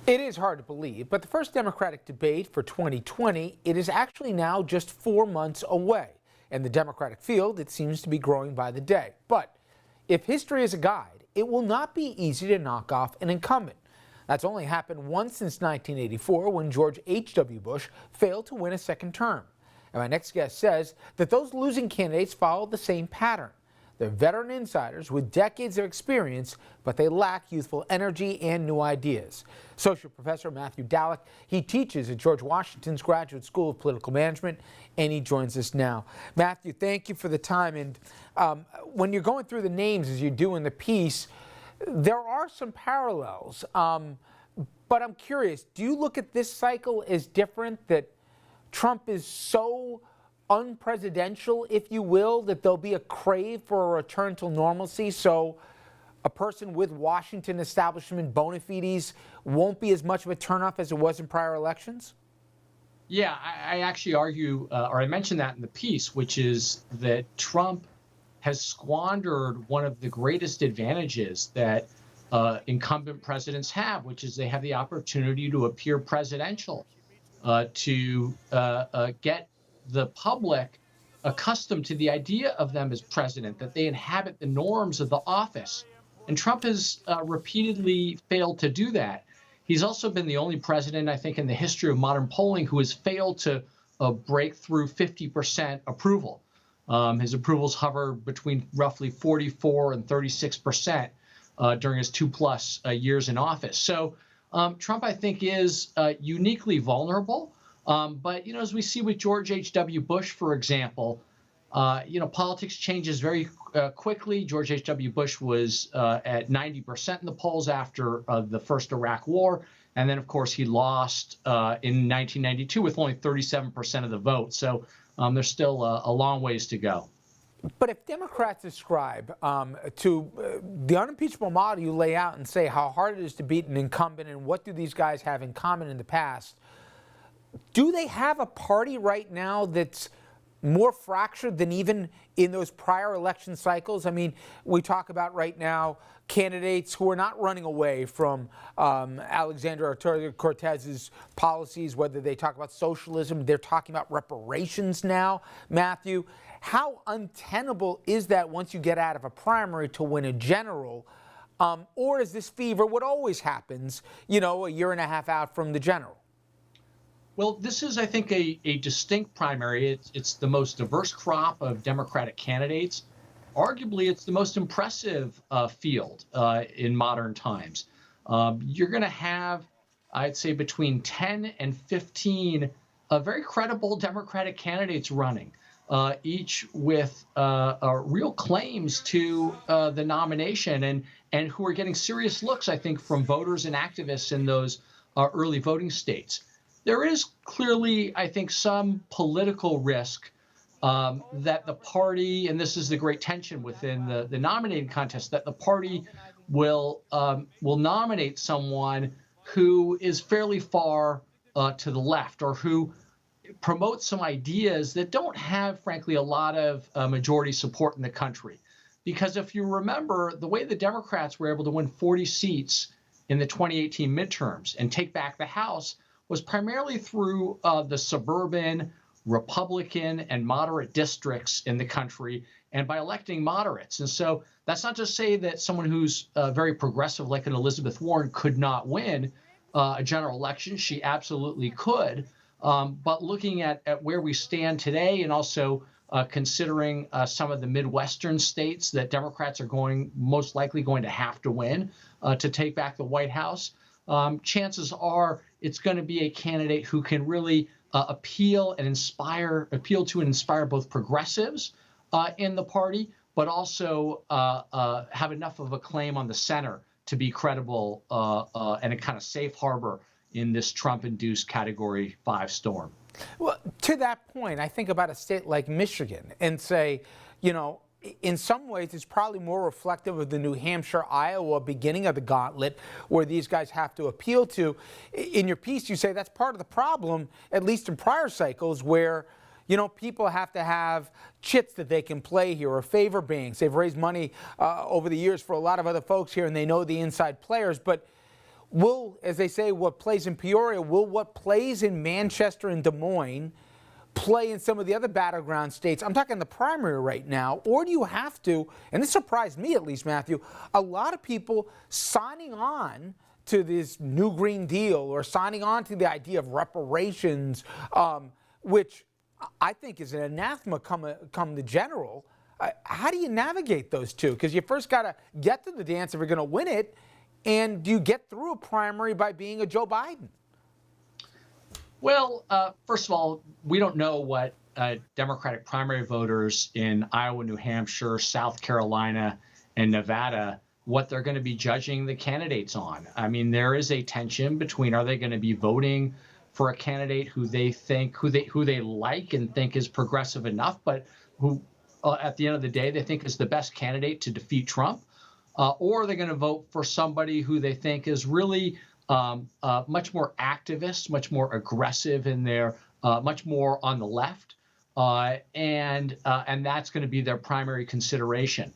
It is hard to believe, but the first Democratic debate for 2020, it is actually now just 4 months away. And the Democratic field, it seems to be growing by the day. But if history is a guide, it will not be easy to knock off an incumbent. That's only happened once since 1984 when George H.W. Bush failed to win a second term. And my next guest says that those losing candidates followed the same pattern. They're veteran insiders with decades of experience, but they lack youthful energy and new ideas. Associate Professor Matthew Dallek, he teaches at George Washington's Graduate School of Political Management, and he joins us now. Matthew, thank you for the time. And when you're going through the names as you do in the piece, there are some parallels. But I'm curious, do you look at this cycle as different, that Trump is so unpresidential, if you will, that there'll be a crave for a return to normalcy, so a person with Washington establishment bona fides won't be as much of a turnoff as it was in prior elections? Yeah, I actually argue, or I mentioned that in the piece, which is that Trump has squandered one of the greatest advantages that incumbent presidents have, which is they have the opportunity to appear presidential, to get the public accustomed to the idea of them as president, that they inhabit the norms of the office. And Trump has repeatedly failed to do that. He's also been the only president, I think, in the history of modern polling who has failed to break through 50% approval. His approvals hover between roughly 44 and 36% during his 2+ years in office. So Trump, I think, is uniquely vulnerable. But, as we see with George H.W. Bush, for example, politics changes very quickly. George H.W. Bush was at 90% in the polls after the first Iraq War. And then, of course, he lost in 1992 with only 37% of the vote. So there's still a long ways to go. But if Democrats ascribe to the unimpeachable model you lay out and say how hard it is to beat an incumbent and what do these guys have in common in the past, do they have a party right now that's more fractured than even in those prior election cycles? I mean, we talk about right now candidates who are not running away from Alexandria Ocasio-Cortez's policies, whether they talk about socialism, they're talking about reparations now. Matthew, how untenable is that once you get out of a primary to win a general? Or is this fever what always happens, a year and a half out from the general? Well, this is, I think, a distinct primary. It's the most diverse crop of Democratic candidates. Arguably, it's the most impressive field in modern times. You're going to have, I'd say, between 10 and 15 very credible Democratic candidates running, each with real claims to the nomination and who are getting serious looks, I think, from voters and activists in those early voting states. There is clearly, I think, some political risk that the party, and this is the great tension within the nominating contest, that the party will nominate someone who is fairly far to the left or who promotes some ideas that don't have, frankly, a lot of majority support in the country. Because if you remember, the way the Democrats were able to win 40 seats in the 2018 midterms and take back the House was primarily through the suburban, Republican, and moderate districts in the country, and by electing moderates. And so that's not to say that someone who's very progressive, like an Elizabeth Warren, could not win a general election. She absolutely could. But looking at where we stand today, and also considering some of the Midwestern states that Democrats are most likely going to have to win to take back the White House, chances are it's going to be a candidate who can really appeal to and inspire both progressives in the party, but also have enough of a claim on the center to be credible and a kind of safe harbor in this Trump-induced Category 5 storm. Well, to that point, I think about a state like Michigan and say, in some ways, it's probably more reflective of the New Hampshire, Iowa beginning of the gauntlet where these guys have to appeal to. In your piece, you say that's part of the problem, at least in prior cycles, where, people have to have chits that they can play here or favor banks. They've raised money over the years for a lot of other folks here, and they know the inside players. But will, as they say, what plays in Peoria, will what plays in Manchester and Des Moines play in some of the other battleground states? I'm talking the primary right now. Or do you have to, and this surprised me at least, Matthew, a lot of people signing on to this new Green Deal or signing on to the idea of reparations, which I think is an anathema come the general. How do you navigate those two? Because you first got to get to the dance if you're going to win it. And do you get through a primary by being a Joe Biden? Well, first of all, we don't know what Democratic primary voters in Iowa, New Hampshire, South Carolina, and Nevada, what they're going to be judging the candidates on. I mean, there is a tension between, are they going to be voting for a candidate who they think, who they like and think is progressive enough, but who at the end of the day they think is the best candidate to defeat Trump, or are they going to vote for somebody who they think is really much more activist, much more aggressive in their, much more on the left, and that's going to be their primary consideration.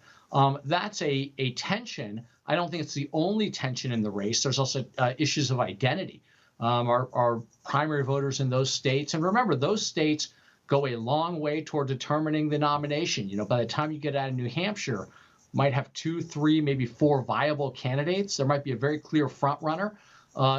That's a tension. I don't think it's the only tension in the race. There's also issues of identity. Our primary voters in those states, and remember, those states go a long way toward determining the nomination. You know, by the time you get out of New Hampshire, might have 2, 3, maybe 4 viable candidates. There might be a very clear front runner.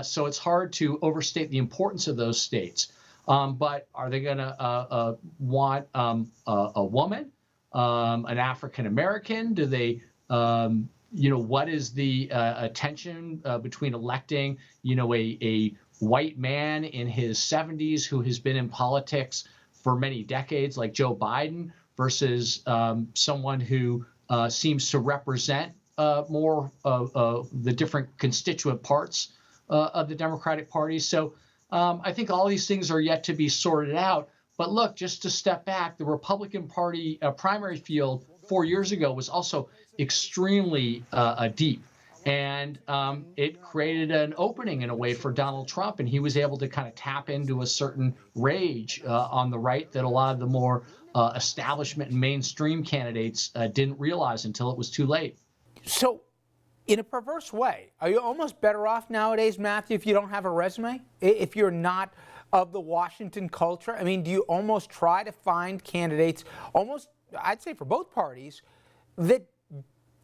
So it's hard to overstate the importance of those states. But are they going to want a woman, an African American? Do they, what is the tension between electing, a white man in his 70s who has been in politics for many decades, like Joe Biden, versus someone who seems to represent more of the different constituent parts of the Democratic Party. So I think all these things are yet to be sorted out. But look, just to step back, the Republican Party primary field 4 years ago was also extremely deep. And it created an opening in a way for Donald Trump. And he was able to kind of tap into a certain rage on the right that a lot of the more establishment and mainstream candidates didn't realize until it was too late. So in a perverse way, are you almost better off nowadays, Matthew, if you don't have a resume? If you're not of the Washington culture? I mean, do you almost try to find candidates, almost, I'd say for both parties, that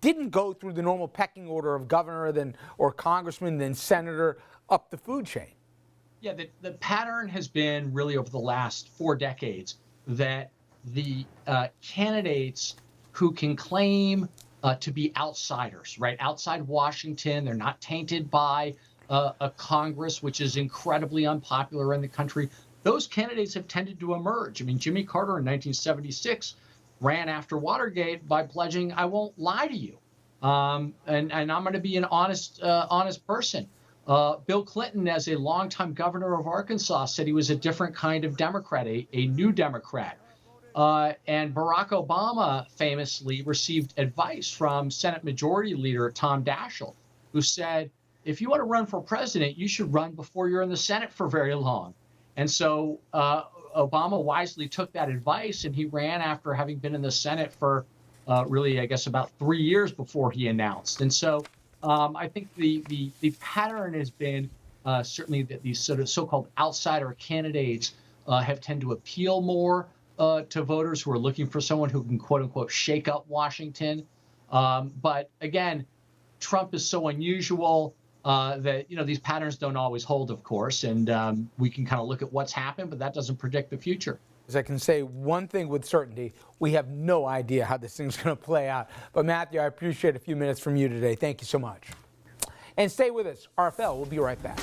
didn't go through the normal pecking order of governor, then or congressman, then senator, up the food chain? Yeah, the pattern has been really over the last 4 decades that the candidates who can claim to be outsiders, right, outside Washington, they're not tainted by a Congress, which is incredibly unpopular in the country. Those candidates have tended to emerge. I mean, Jimmy Carter in 1976 ran after Watergate by pledging, I won't lie to you. And I'm going to be an honest person. Bill Clinton, as a longtime governor of Arkansas, said he was a different kind of Democrat, a new Democrat. And Barack Obama famously received advice from Senate Majority Leader Tom Daschle, who said, if you want to run for president, you should run before you're in the Senate for very long. And so Obama wisely took that advice, and he ran after having been in the Senate for really, I guess, about 3 years before he announced. And so I think the pattern has been certainly that these sort of so-called outsider candidates have tended to appeal more to voters who are looking for someone who can, quote unquote, shake up Washington. But again, Trump is so unusual that, these patterns don't always hold, of course, and we can kind of look at what's happened, but that doesn't predict the future. As I can say one thing with certainty, we have no idea how this thing's going to play out. But Matthew, I appreciate a few minutes from you today. Thank you so much. And stay with us. RFL will be right back.